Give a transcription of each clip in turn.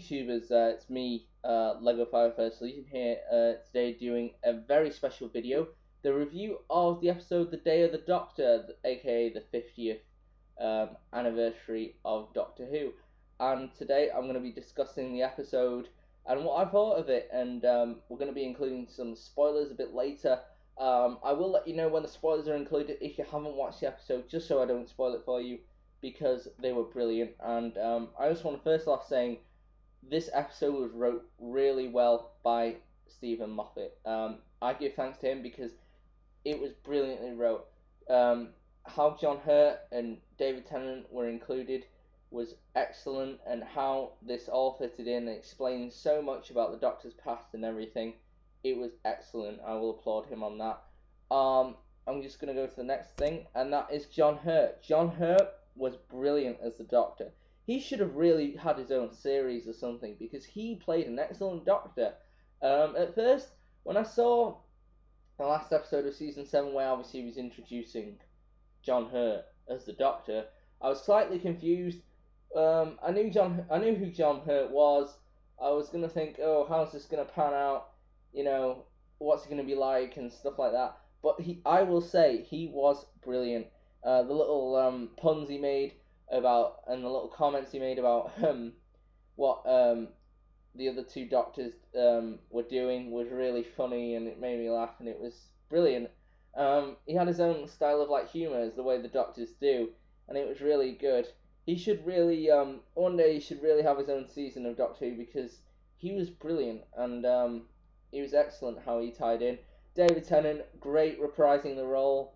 YouTubers, it's me, Lego Firefly Solution here, today doing a very special video, the review of the episode The Day of the Doctor, aka the 50th anniversary of Doctor Who. And today I'm going to be discussing the episode and what I thought of it, and we're going to be including some spoilers a bit later. I will let you know when the spoilers are included if you haven't watched the episode, just so I don't spoil it for you, because they were brilliant. And I just want to first off saying this episode was wrote really well by Stephen Moffat. I give thanks to him because it was brilliantly wrote. How John Hurt and David Tennant were included was excellent, and how this all fitted in and explained so much about the Doctor's past and everything. It was excellent. I will applaud him on that. I'm just going to go to the next thing, and that is John Hurt. John Hurt was brilliant as the Doctor. He should have really had his own series or something, because he played an excellent Doctor. At first, when I saw the last episode of Season 7, where obviously he was introducing John Hurt as the Doctor, I was slightly confused. I knew who John Hurt was. I was going to think, oh, how's this going to pan out? You know, what's he going to be like and stuff like that. But I will say, he was brilliant. The little puns he made about, and the little comments he made about what the other two Doctors were doing was really funny, and it made me laugh, and it was brilliant. He had his own style of humour, as the way the Doctors do, and it was really good. He should really one day he should really have his own season of Doctor Who, because he was brilliant, and he was excellent how he tied in. David Tennant, great reprising the role.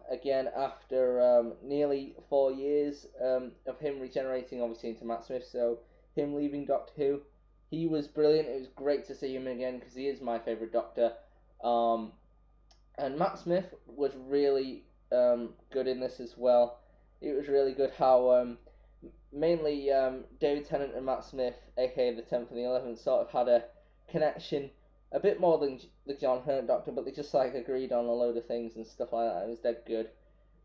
Again, after nearly 4 years of him regenerating, obviously, into Matt Smith, so him leaving Doctor Who, he was brilliant. It was great to see him again, because he is my favourite Doctor. And Matt Smith was really good in this as well. It was really good how mainly David Tennant and Matt Smith, aka the 10th and the 11th, sort of had a connection. A bit more than the John Hurt Doctor, but they just agreed on a load of things and stuff like that. It was dead good.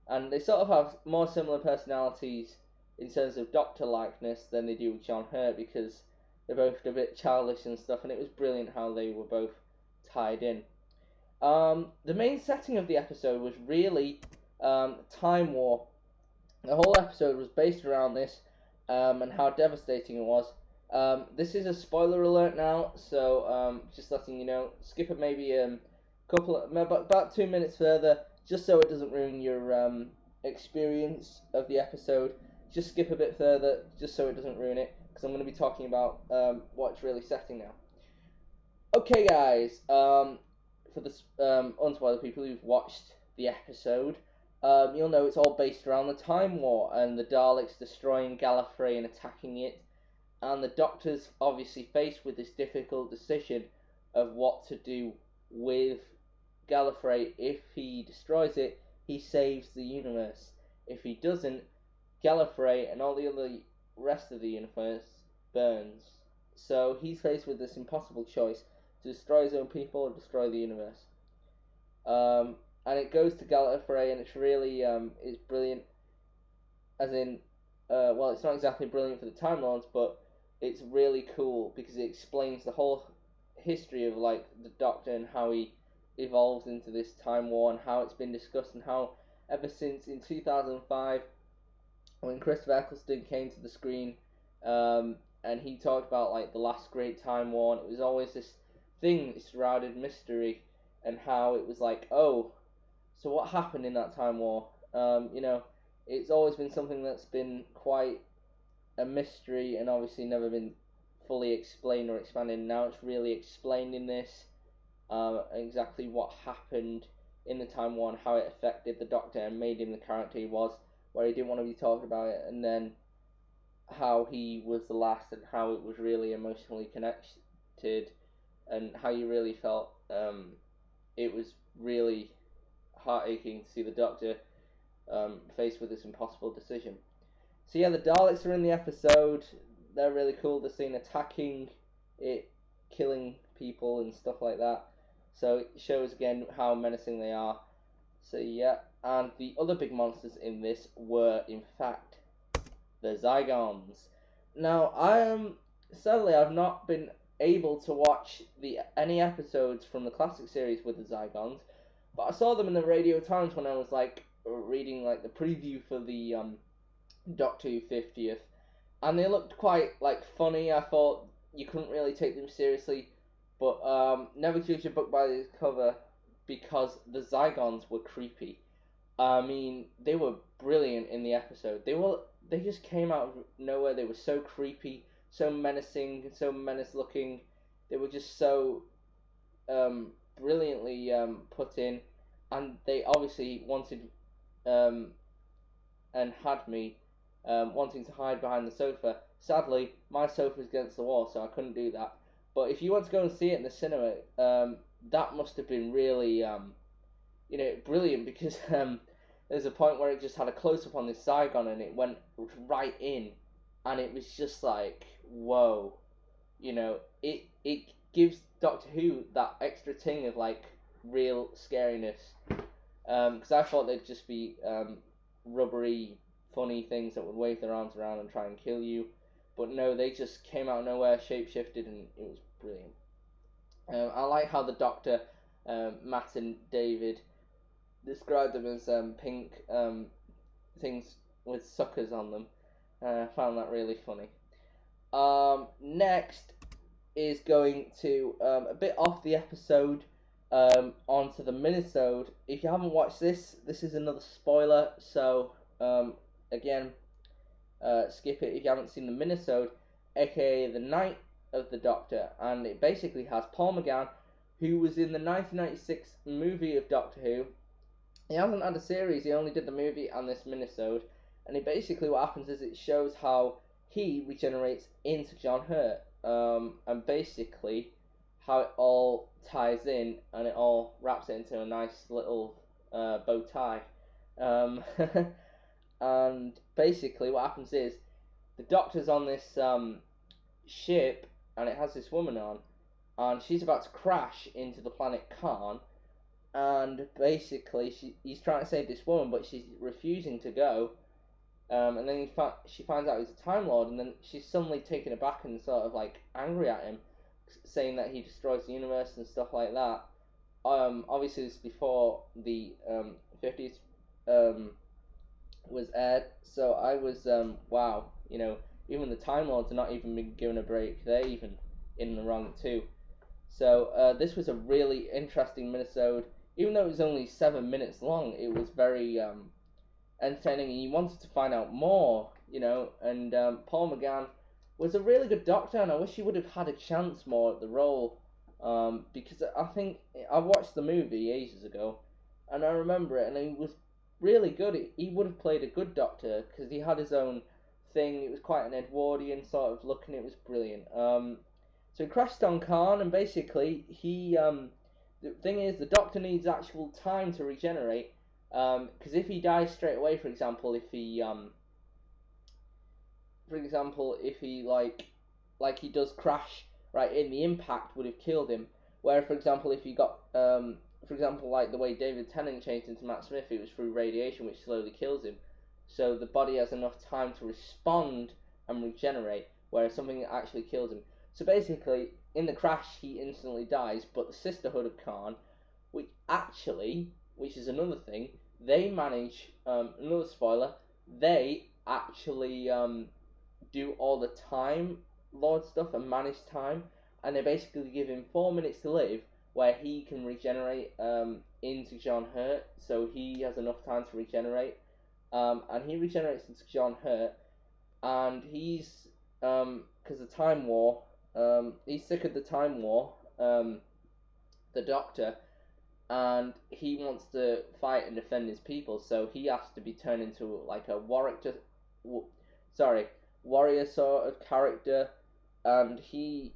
And they sort of have more similar personalities in terms of Doctor likeness than they do with John Hurt, because they're both a bit childish and stuff, and it was brilliant how they were both tied in. The main setting of the episode was really Time War. The whole episode was based around this, and how devastating it was. This is a spoiler alert now, so just letting you know. Skip it maybe about 2 minutes further, just so it doesn't ruin your experience of the episode. Just skip a bit further, just so it doesn't ruin it, because I'm going to be talking about what it's really setting now. Okay, guys. For the unspoiled people who've watched the episode, you'll know it's all based around the Time War and the Daleks destroying Gallifrey and attacking it. And the Doctor's obviously faced with this difficult decision of what to do with Gallifrey. If he destroys it, he saves the universe. If he doesn't, Gallifrey and all the other rest of the universe burns. So he's faced with this impossible choice to destroy his own people or destroy the universe. And it goes to Gallifrey, and it's really it's brilliant. As in, well, it's not exactly brilliant for the Time Lords, but it's really cool because it explains the whole history of the Doctor and how he evolves into this Time War, and how it's been discussed, and how ever since in 2005 when Christopher Eccleston came to the screen, and he talked about the last great Time War, and it was always this thing that surrounded mystery, and how it was oh, so what happened in that Time War? It's always been something that's been quite a mystery, and obviously never been fully explained or expanded. Now it's really explained in this, exactly what happened in the Time War and how it affected the Doctor and made him the character he was, where he didn't want to be talked about it, and then how he was the last, and how it was really emotionally connected, and how you really felt it was really heartaching to see the Doctor faced with this impossible decision. So yeah, the Daleks are in the episode. They're really cool. They're seen attacking it, killing people and stuff like that. So it shows again how menacing they are. So yeah, and the other big monsters in this were in fact the Zygons. Now sadly, I've not been able to watch any episodes from the classic series with the Zygons, but I saw them in the Radio Times when I was like reading like the preview for the Doctor Who 50th, and they looked quite like funny. I thought you couldn't really take them seriously, but never judge a book by its cover, because the Zygons were creepy. I mean, they were brilliant in the episode. They just came out of nowhere. They were so creepy, so menacing, so menace looking. They were just so brilliantly put in, and they obviously wanted um, and had me wanting to hide behind the sofa. Sadly, my sofa's against the wall, so I couldn't do that. But if you want to go and see it in the cinema, that must have been really, brilliant, because there's a point where it just had a close up on this Zygon and it went right in, and it was just like, whoa, it gives Doctor Who that extra ting of like real scariness. Because I thought they'd just be rubbery, funny things that would wave their arms around and try and kill you. But no, they just came out of nowhere, shapeshifted, and it was brilliant. I like how the Doctor, Matt and David, described them as pink things with suckers on them. I found that really funny. Next is going to a bit off the episode, onto the minisode. If you haven't watched this is another spoiler, so again, skip it if you haven't seen the minisode, aka The Night of the Doctor, and it basically has Paul McGann, who was in the 1996 movie of Doctor Who. He hasn't had a series, he only did the movie and this minisode, and it basically, what happens is it shows how he regenerates into John Hurt, and basically how it all ties in, and it all wraps it into a nice little bow tie. And basically what happens is the Doctor's on this ship, and it has this woman on, and she's about to crash into the planet Khan, and basically he's trying to save this woman, but she's refusing to go. And then she finds out he's a Time Lord, and then she's suddenly taken aback and sort of like angry at him, saying that he destroys the universe and stuff like that. Obviously this is before the 50s was aired, so I was wow, even the Time Lords are not even been given a break. They're even in the wrong too. So this was a really interesting minisode. Even though it was only 7 minutes long, it was very entertaining, and you wanted to find out more, and Paul McGann was a really good Doctor, and I wish he would have had a chance more at the role, because I think I watched the movie ages ago, and I remember it, and he was really good. He would have played a good Doctor, because he had his own thing. It was quite an Edwardian sort of look, and it was brilliant. So he crashed on Khan, and basically the thing is, the Doctor needs actual time to regenerate, because if he dies straight away, for example, if he like he does crash right in, the impact would have killed him. Where, for example, if he got like the way David Tennant changed into Matt Smith, it was through radiation, which slowly kills him. So the body has enough time to respond and regenerate, whereas something actually kills him. So basically, in the crash, he instantly dies, but the Sisterhood of Khan, which is another thing, they manage, another spoiler, they actually do all the Time Lord stuff and manage time, and they basically give him 4 minutes to live, where he can regenerate into John Hurt, so he has enough time to regenerate, and he regenerates into John Hurt, and he's, because the Time War, he's sick of the Time War, the Doctor, and he wants to fight and defend his people, so he has to be turned into like a warrior sort of character, and he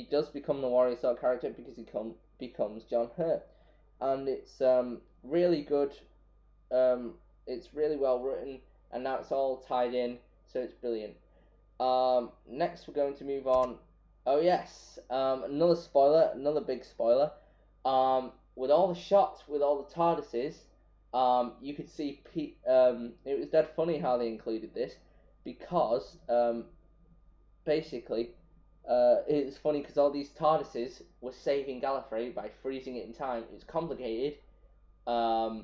does become the warrior sort of character because he becomes John Hurt, and it's really good. It's really well written, and now it's all tied in, so it's brilliant. Next we're going to move on. Oh yes, another spoiler, another big spoiler. With all the shots, with all the TARDISes, you could see it was dead funny how they included this, because basically, it's funny because all these TARDISes were saving Gallifrey by freezing it in time. It's complicated. I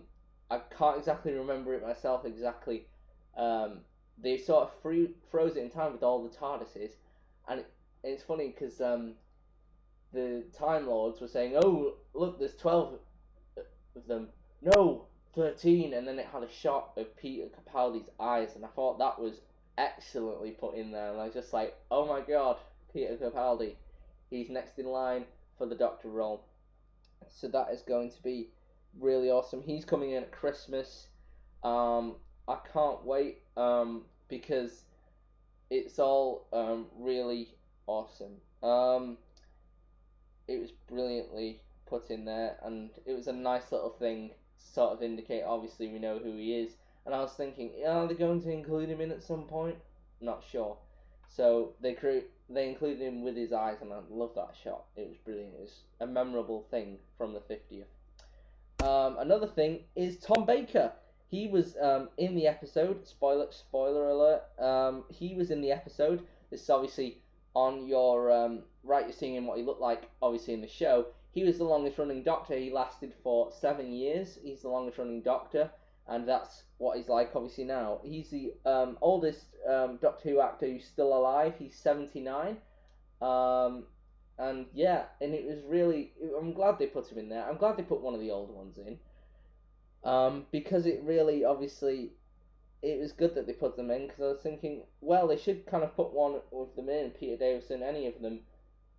can't exactly remember it myself exactly. They sort of froze it in time with all the TARDISes, and it's funny because the Time Lords were saying, "Oh, look, there's 12 of them." No, 13, and then it had a shot of Peter Capaldi's eyes, and I thought that was excellently put in there, and I was just like, "Oh my God, Peter Capaldi, he's next in line for the Doctor role." So that is going to be really awesome. He's coming in at Christmas. I can't wait because it's all really awesome. It was brilliantly put in there, and it was a nice little thing to sort of indicate. Obviously, we know who he is, and I was thinking, are they going to include him in at some point? Not sure. So they included him with his eyes, and I love that shot. It was brilliant. It was a memorable thing from the 50th. Another thing is Tom Baker. He was in the episode. Spoiler alert. He was in the episode. This is obviously on your right. You're seeing him what he looked like, obviously, in the show. He was the longest running Doctor. He lasted for 7 years. He's the longest running Doctor, and that's what he's like, obviously, now. He's the oldest Doctor Who actor who's still alive. He's 79. And yeah, and it was really. I'm glad they put him in there. I'm glad they put one of the older ones in. Because it really, obviously, it was good that they put them in. Because I was thinking, well, they should kind of put one of them in, Peter Davison, any of them,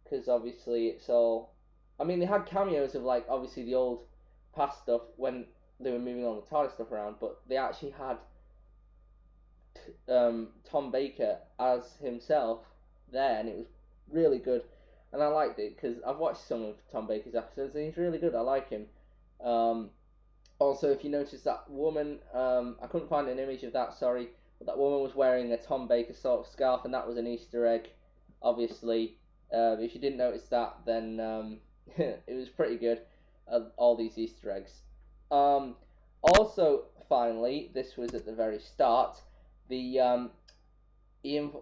because obviously it's all. I mean, they had cameos of like obviously the old past stuff when they were moving all the TARDIS stuff around, but they actually had Tom Baker as himself there, and it was really good. And I liked it because I've watched some of Tom Baker's episodes, and he's really good. I like him. Also, if you notice that woman, I couldn't find an image of that. Sorry, but that woman was wearing a Tom Baker sort of scarf, and that was an Easter egg. Obviously, if you didn't notice that, then it was pretty good. All these Easter eggs. Also, finally, this was at the very start. The Ian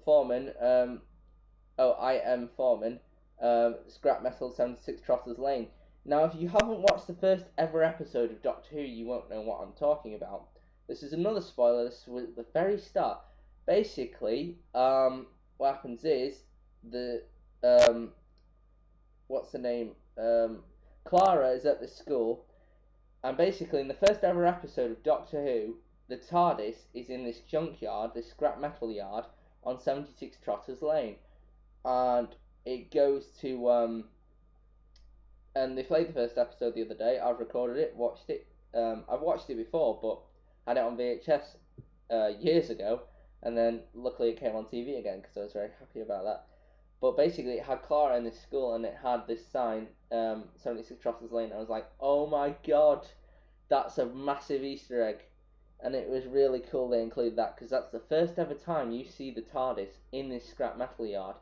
Foreman. I am Foreman, Scrap Metal 76 Trotters Lane. Now, if you haven't watched the first ever episode of Doctor Who, you won't know what I'm talking about. This is another spoiler. This was at the very start. Basically, what happens is the what's the name? Clara is at this school, and basically in the first ever episode of Doctor Who, the TARDIS is in this junkyard, this scrap metal yard on 76 Trotters Lane. And it goes to and they played the first episode the other day. I've recorded it, watched it. I've watched it before, but had it on VHS years ago, and then luckily it came on TV again because I was very happy about that. But basically, it had Clara in this school, and it had this sign, 76 Trotters Lane. I was like, oh my god, that's a massive Easter egg. And it was really cool they included that, because that's the first ever time you see the TARDIS in this scrap metal yard,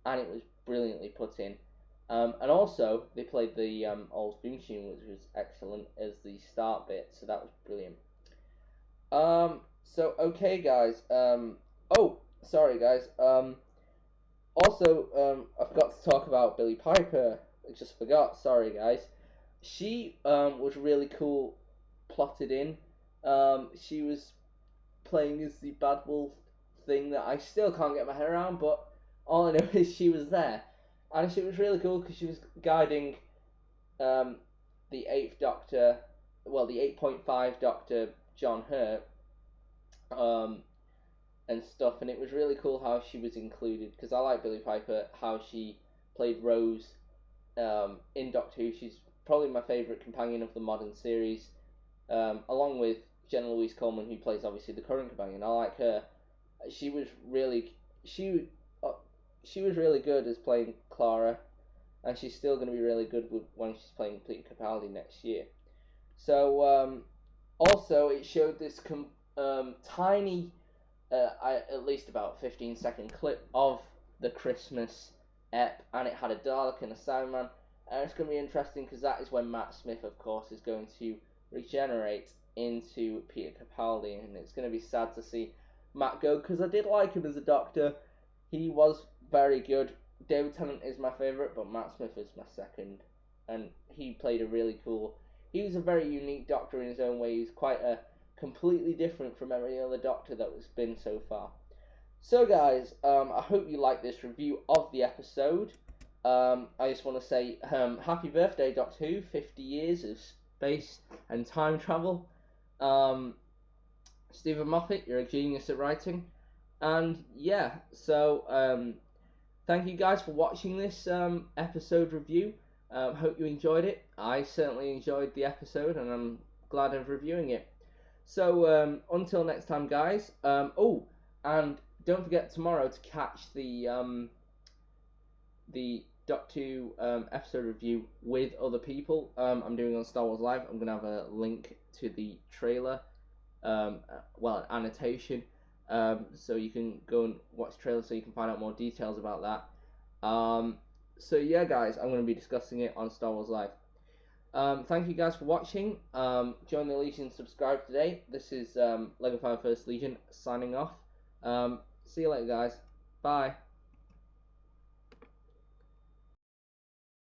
and it was brilliantly put in. And also, they played the old theme tune, which was excellent as the start bit, so that was brilliant. So, okay, guys. Oh, sorry, guys. Also, I forgot to talk about Billie Piper. I just forgot. Sorry, guys. She was really cool, plotted in. She was playing as the bad wolf thing that I still can't get my head around, but all I know is she was there. And she was really cool because she was guiding the 8th Doctor, well, the 8.5 Doctor, John Hurt, and stuff, and it was really cool how she was included, because I like Billie Piper, how she played Rose in Doctor Who. She's probably my favourite companion of the modern series, along with Jenna Louise Coleman, who plays obviously the current companion. I like her. She was really good as playing Clara, and she's still going to be really good when she's playing Peter Capaldi next year. So also it showed this tiny, at least about 15-second clip of the Christmas ep, and it had a Dalek and a Cyberman, and it's going to be interesting because that is when Matt Smith, of course, is going to regenerate into Peter Capaldi, and it's going to be sad to see Matt go, because I did like him as a Doctor. he was very good. David Tennant is my favourite, but Matt Smith is my second, and he played a really cool. He was a very unique Doctor in his own way. He's quite a completely different from every other Doctor that has been so far. So guys, I hope you like this review of the episode. I just want to say happy birthday, Doctor Who, 50 years of space and time travel. Stephen Moffat, you're a genius at writing. And yeah, so thank you guys for watching this episode review. Hope you enjoyed it. I certainly enjoyed the episode, and I'm glad I'm reviewing it. So until next time, guys. Oh, and don't forget tomorrow to catch the Doctor Who episode review with other people. I'm doing on Star Wars Live. I'm gonna have a link to the trailer, an annotation, so you can go and watch the trailer so you can find out more details about that. So yeah, guys, I'm going to be discussing it on Star Wars Live. Thank you guys for watching. Join the Legion, subscribe today. This is Lego Fan First Legion signing off. See you later, guys. Bye.